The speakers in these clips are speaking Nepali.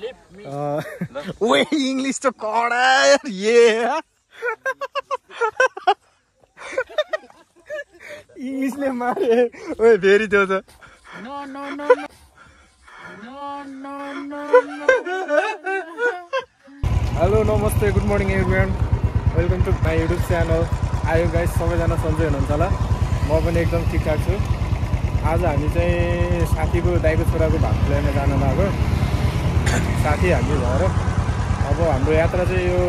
Wait, English to कडा yeah. English ले मारे ओए फेरि त्यो त No. Hello, namaste, good morning everyone. Welcome to my YouTube channel. आयो गाइस सबैजना सन्चै हुनुहुन्छ होला म पनि एकदम ठिकठाक छु आज हामी चाहिँ साथीको दाइको छोराको भात ल्याउन जान लाग्यो साथी हामी भएर अब हाम्रो यात्रा चाहिँ यो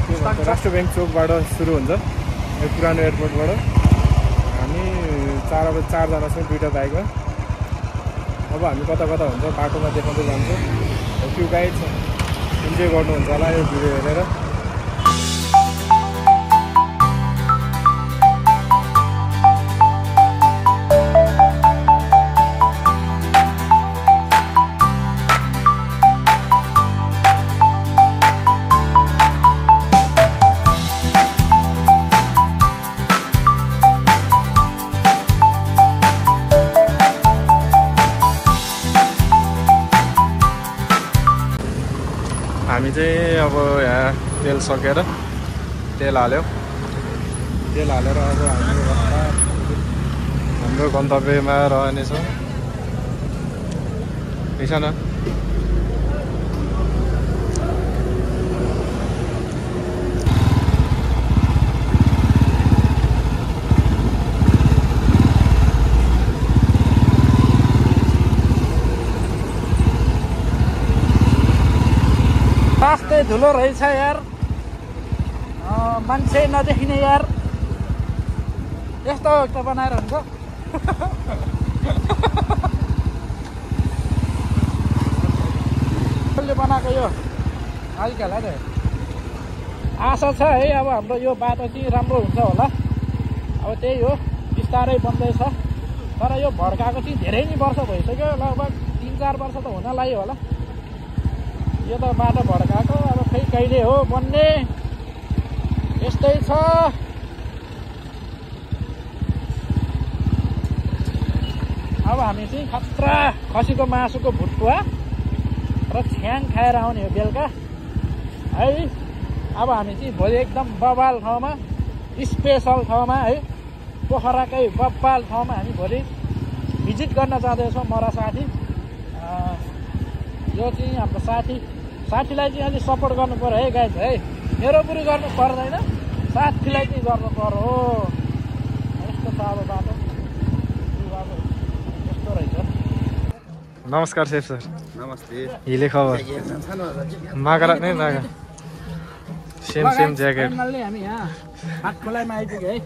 के भन्छ राष्ट्र बैंक चोकबाट सुरु हुन्छ यो पुरानो एयरपोर्टबाट हामी 4 जना छौँ दुईटा बाइकमा अब हामी कता कता हुन्छ बाटोमा देखाउँदै जान्छौँ होप यु गाइज इन्जोय गर्नुहुन्छ होला यो भिडियो हेरेर हामी चाहिँ अब यहाँ तेल सकेर तेल हाल्यो तेल हालेर अब हामी हाम्रो गन्तव्यमा रहनेछौँ ठिक छ न रास्ता धुलो रहेछ यार मान्छे नदेखिने यार यस्तो यस्तो बनाएर हुन्छ कसले बनाएको यो अलिकला त आशा छ है अब हाम्रो यो बाटो चाहिँ राम्रो हुन्छ होला अब त्यही हो बिस्तारै बन्दैछ तर यो भड्काएको चाहिँ धेरै नै वर्ष भइसक्यो लगभग 3-4 वर्ष त हुन लाग्यो होला यो त बाटो भड्काएको अब खै कहिले हो बन्ने यस्तै छ अब हामी चाहिँ खतरा खसीको मासुको भुटुवा र छ्याङ खाएर आउने हो बेलुका है अब हामी चाहिँ भोलि एकदम बबाल ठाउँमा स्पेसल ठाउँमा है पोखराकै बबाल ठाउँमा हामी भोलि भिजिट गर्न जाँदैछौँ म र साथी यो चाहिँ हाम्रो साथीलाई चाहिँ अलिक सपोर्ट गर्नु पर्यो है गाइज है मेरो पुरै गर्नु पर्दैन साथीलाई चाहिँ गर्नु पर्यो हो यस्तो छ अब बाटो यस्तो रहेछ नमस्कार शेफ सर नमस्ते हिले खबर मागा नै मागा सेम ज्याकेट फाइनल्ली हामी यहाँ हाट खोलाइमा आइपुग्यो है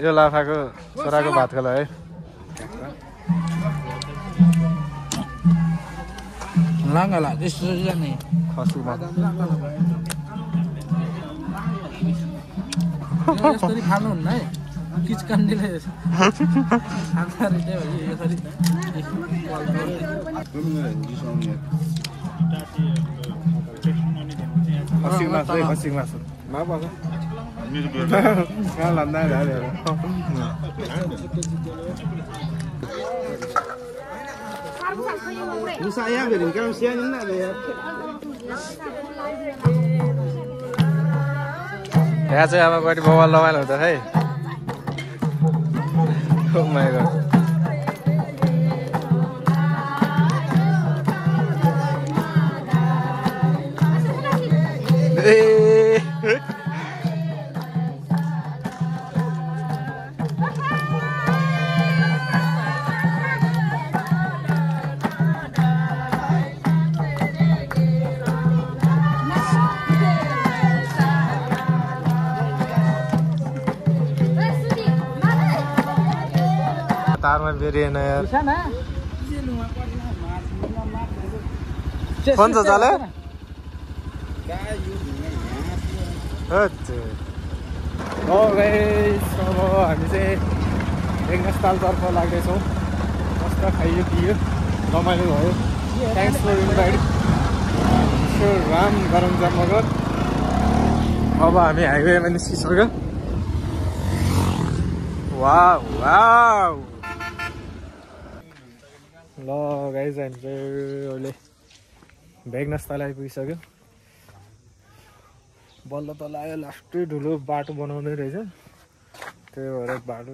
यो लाफाको छोराको भात खोला है लाङ्गला त्यस्तो जाने खसी भात यसरी खानुहुन्न है किचकन्डीले खान्छ रे त्यही भएर यसरी खसी मासु मा पर्छ कहाँ लाँदा Musa ya birin kan sian ini ada ya. यहाँ चाहिँ अब कति मोबाइल रमाइलो हुन्छ है Oh my god तारमा बेरिएन यार फोन छ चाले हो गाइस अब हामी चाहिँ मेघनास्थलतर्फ लाग्दैछौँ मस्त खाइयो पियो रमाइलो भयो थ्याङ्क्स फर इन्भाइट राम गरम जमगर अब हामी हाइवेमा निस्किसक्यो वाउ वाउ ल गाइज हामी चाहिँ अहिले भेगनास्थल आइपुगिसक्यो बल्ल तल आयो लास्टै ठुलो बाटो बनाउँदै रहेछ त्यही भएर बाटो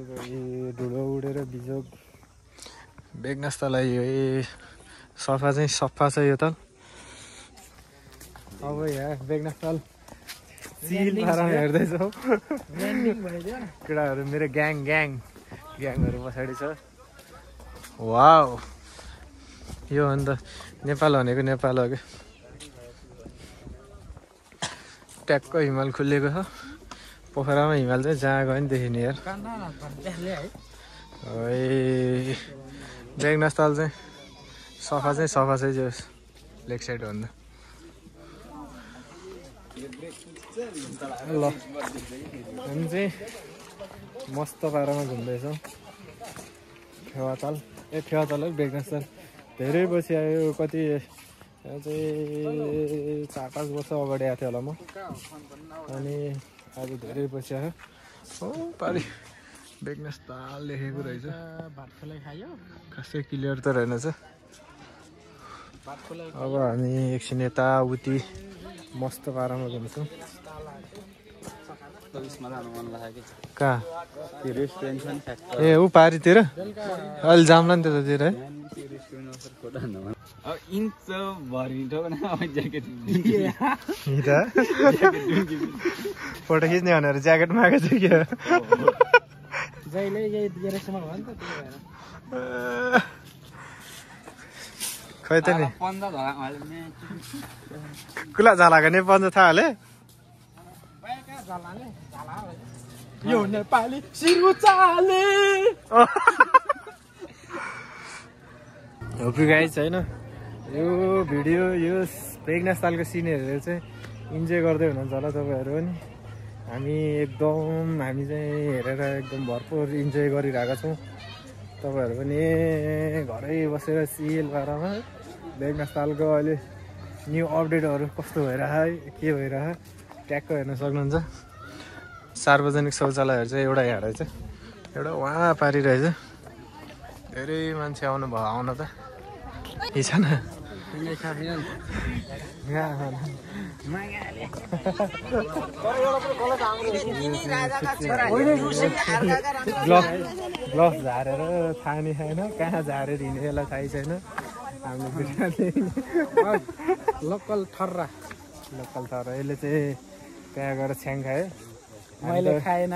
धुलो उडेर बिजोग भेगनास्थल आयो सफा छ यो त अब यहाँ भेगनास्थल चिल पारामा हेर्दैछौँ केटाहरू मेरो ग्याङहरू पछाडि छ वाउ यो अन्त नेपाल भनेको नेपाल हो क्या ट्याक्क हिमाल खुलेको छ पोखरामा हिमाल चाहिँ जहाँ गयो नि देखिने यार भेगनास्थल चाहिँ सफा छ जो लेक साइड भन्दा ल हामी चाहिँ मस्त पारामा घुम्दैछौँ फेवाताल भेगनास्थल धेरै पछि आयो कति चाहिँ 4-5 वर्ष अगाडि आएको थियो होला म अनि आज धेरै पछि आयो हो पारि भेगनास्थल लेखेको रहेछ खासै क्लियर त रहेनछ अब हामी एकछिन यताउति मस्त पारामा घुम्छौँ कहाँ ए ऊ पारितिर अहिले जाम्ला नि त्यतातिर है फोटो खिच्ने भनेर ज्याकेट मागेको थियो क्या खै त नि कुला झालाको नि पन्जा थाहा हाले यो नेपाली सिरुचाले होप यु गाइज होइन यो भिडियो यो भेगनास्थलको सिनहरू चाहिँ इन्जोय गर्दै हुनुहुन्छ होला तपाईँहरू पनि हामी चाहिँ हेरेर एकदम भरपुर इन्जोय गरिरहेका छौँ तपाईँहरू पनि घरै बसेर सिएल पारामा भेगनास्थलको अहिले न्यू अपडेटहरू कस्तो भइरहेछ के भइरहेछ ट्याक्क हेर्न सक्नुहुन्छ सार्वजनिक शौचालयहरू चाहिँ एउटा यहाँ रहेछ एउटा वहाँ पारिरहेछ धेरै मान्छे आउन त इच्छा न ग्लभ झारेर थाहा नि छैन कहाँ झारेर हिँड्ने यसलाई थाहै छैन हाम्रो लोकल थर्रा यसले चाहिँ त्यहाँ गएर छ्याङ खायो मैले खाएँ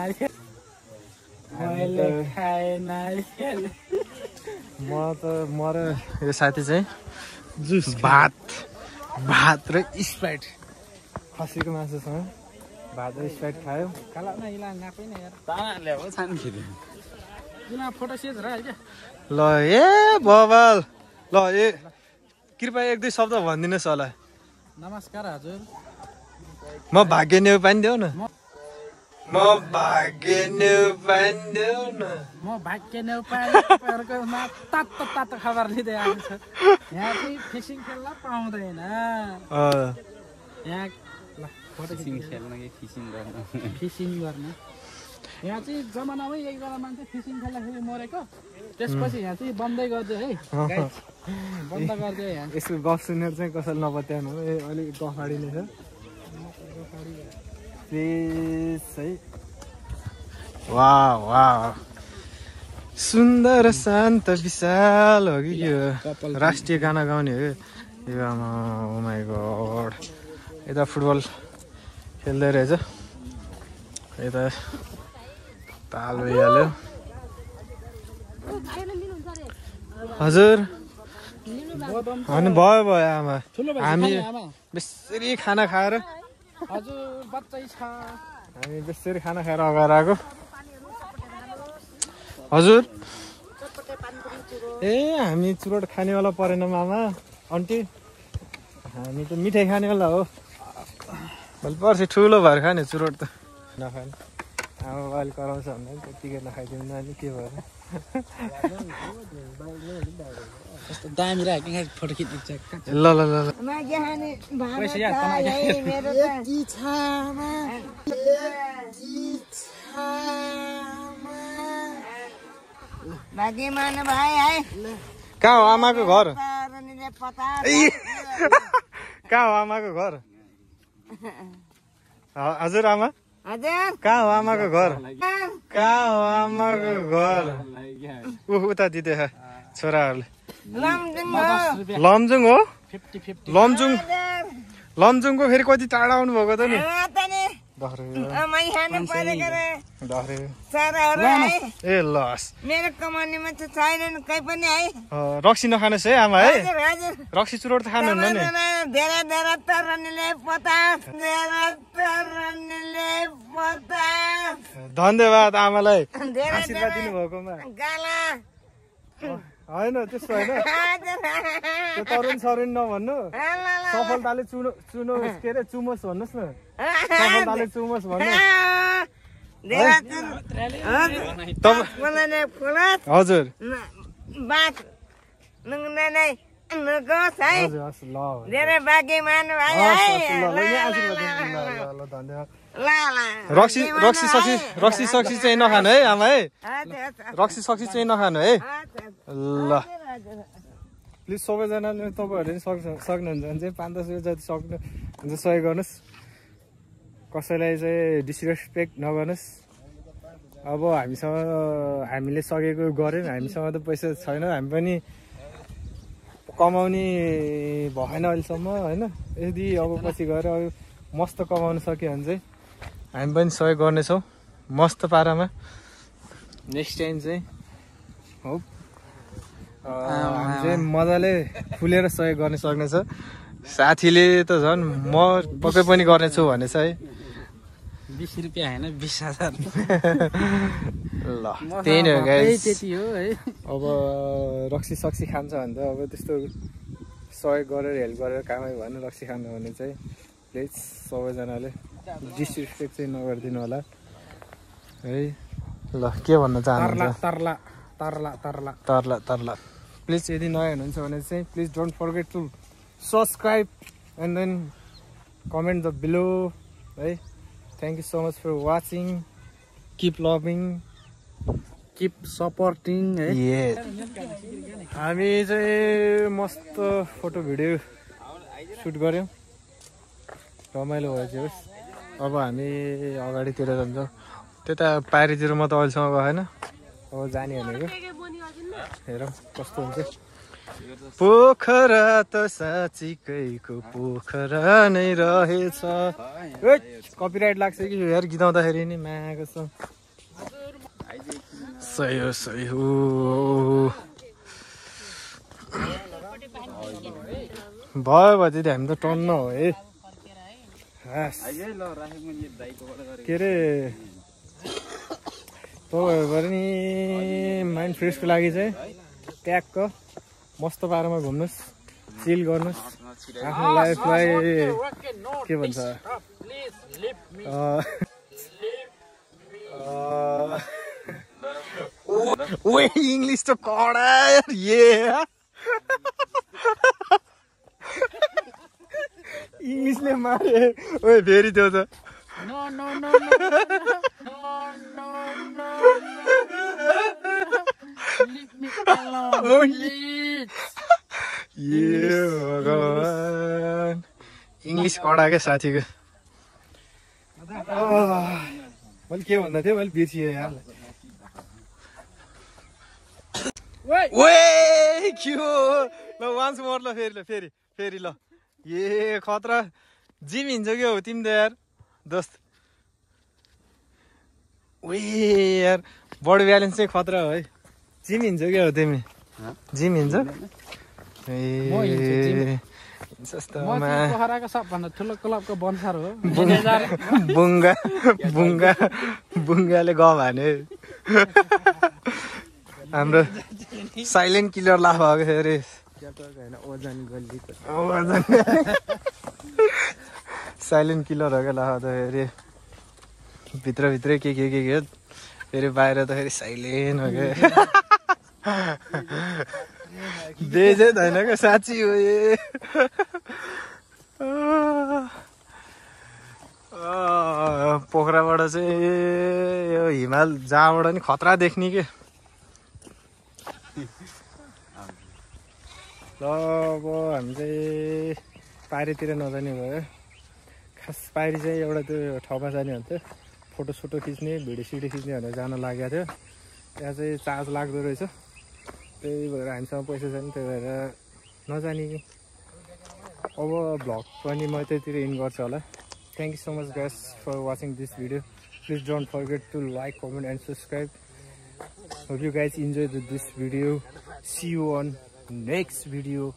म र यो साथी चाहिँ जुस भात र स्प्राइट खसीको मासुसँग भात र स्प्राइट खायो ल ए बबाल ल ए कृपया 1-2 शब्द भनिदिनुहोस् होला नमस्कार हजुर म भाग्य नेउपानी देऊ न म भाग्य नेपालीहरुकोमा तातो खबर लिँदै आएको छ यहाँ चाहिँ फिसिङ खेल्न पाउँदैन यहाँ फिसिङ गर्न यहाँ चाहिँ जमानामै एकजना मान्छे फिसिङ खेल्दाखेरि मरेको त्यसपछि यहाँ चाहिँ बन्दै गरिदियो है बन्द गरिदियो यहाँ यसको गफ सुनेर चाहिँ कसैले नबत्याउनु अलिक गफाडी नै छ वाह सुन्दर शान्त विशाल हो कि यो राष्ट्रिय गाना गाउने हो यो आमा ओ माइ गॉड यता फुटबल खेल्दै रहेछ यता ताल भइहाल्यो हजुर अनि भयो आमा हामी बेसरी खाना खाएर हजुर बच्चै छ हामी बेसरी खाना खाएर अगाएर आएको हजुर ए हामी चुरोट खानेवाला परेन मामा आन्टी हामी त मिठाई खानेवाला हो भोलि पर्सि ठुलो भएर खाने चुरोट त नखाने आमा बाबाले कराउँछ भन्दा त्यतिकै नखाइदिनु नानी के भएर दामी राख्ने फोटो खिच्छ ल ल ल कहाँ हो आमाको घर कहाँ हो आमाको घर हजुर आमा कहाँ हो आमाको घर कहाँ हो आमाको घर उता दिदे छोराहरूले लमजुङ हो लमजुङको फेरि कति टाढा आउनु भएको त नि ए लस मेरो कमानीमा त छैन कहीँ पनि है रक्सी नखानुहोस् है आमा है रक्सी चुरोट त खानुहुन्न नि धेरै धेरै तरनीले पतास धन्यवाद आमालाई आशीर्वाद दिनुभएकोमा गाला होइन त्यस्तो होइन त्यो तरुण सरुण नभन्नु सफलताले चुनोस् के अरे चुमोस् भन्नुहोस् न सफलताले चुमोस् भन्नु हजुर धेरै बाँकी मान्नु भयो रक्सी सक्सी चाहिँ नखानु है आमा है रक्सी सक्सी चाहिँ नखानु है ल प्लिज सबैजनाले तपाईँहरूले सक्नुहुन्छ भने चाहिँ 5-10 रुपियाँ जति सक्नुहुन्छ सहयोग गर्नुहोस् कसैलाई चाहिँ डिसरेस्पेक्ट नगर्नुहोस् अब हामीले सकेको गऱ्यौँ हामीसँग त पैसा छैन हामी पनि कमाउने भएन अहिलेसम्म होइन यदि अब पछि गएर मस्त कमाउन सक्यो भने चाहिँ हामी पनि सहयोग गर्नेछौँ मस्त पारामा नेक्स्ट टाइम चाहिँ हो हामी चाहिँ मजाले फुलेर सहयोग गर्न सक्नेछ साथीले त झन् म पक्कै पनि गर्नेछु भनेछ है 20 रुपियाँ होइन 20,000 ल त्यही नै हो गाइस त्यति हो है अब रक्सी सक्सी खान्छ भने त अब त्यस्तो सहयोग गरेर हेल्प गरेर कामै भएन रक्सी खानु भने चाहिँ प्लिज सबैजनाले डिसरेस्पेक्ट चाहिँ नगरिदिनु होला है ल के भन्न चाहनुहुन्छ तरला प्लिज यदि नयाँ हुनुहुन्छ भने चाहिँ please don't forget to subscribe and then comment the below है thank you so much for watching keep loving keep supporting है हामी चाहिँ मस्त फोटो भिडियो सुट गऱ्यौँ रमाइलो भएछ अब हामी अगाडितिर जान्छौँ त्यता पारीतिर म त अहिलेसम्म गएन अब जाने भनेको हेरौँ कस्तो हुन्छ पोखरा त साँच्चीकैको पोखरा नै रहेछ कपिराइट लाग्छ कि यार गीताउँदाखेरि नि मागेको छ सही हो भयो भने चाहिँ हामी त टन्न हो है के अरे तपाईँहरू नि माइन्ड फ्रेसको लागि चाहिँ ट्यागको मस्त पारामा घुम्नुहोस् चिल गर्नुहोस् आफ्नो लाइफलाई के भन्छ इङ्ग्लिस त कडा इङ्ग्लिसले मारे ओ फेरि त्यो त भगवान इङ्ग्लिस कडा क्या साथीको मैले के भन्दा थिएँ मैले बिर्सिएँ यार के हो ल वान्स मोर ल फेरि ल ए खतरा जिम हिँड्छ क्या हो तिमी त यार दोस्त यार बडी ब्यालेन्स चाहिँ खतरा हो है जिम हिँड्छ क्या हो तिमी जिम हिँड्छ पोखराको सबभन्दा ठुलो क्लबको बन्सार हो बुङ्गाले ग भने हाम्रो साइलेन्ट किलर लाभ भएको थियो अरे साइलेन्ट किलर हो क्या लाभ अरे भित्रभित्रै के फेरि बाहिर त फेरि साइलेन्ट हो क्या बेजै होइन क्या साँच्ची हो ए पोखराबाट चाहिँ यो हिमाल जहाँबाट नि खतरा देख्ने के अब हामी चाहिँ पारीतिर नजाने भयो। खास पारी चाहिँ एउटा त्यो ठाउँमा जाने भन्थ्यो, फोटोसोटो खिच्ने भिडियो सिडियो खिच्ने भनेर जान लागेको थियो। त्यहाँ चाहिँ चार्ज लाग्दो रहेछ, त्यही भएर हामीसँग पैसा छैन, त्यही भएर नजाने। अब भ्लग पनि म त्यतिर इन गर्छु होला। Thank you so much guys for watching this video. Please don't forget to like, comment and subscribe. Hope you guys enjoy this video. See you on next video.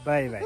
Bye by.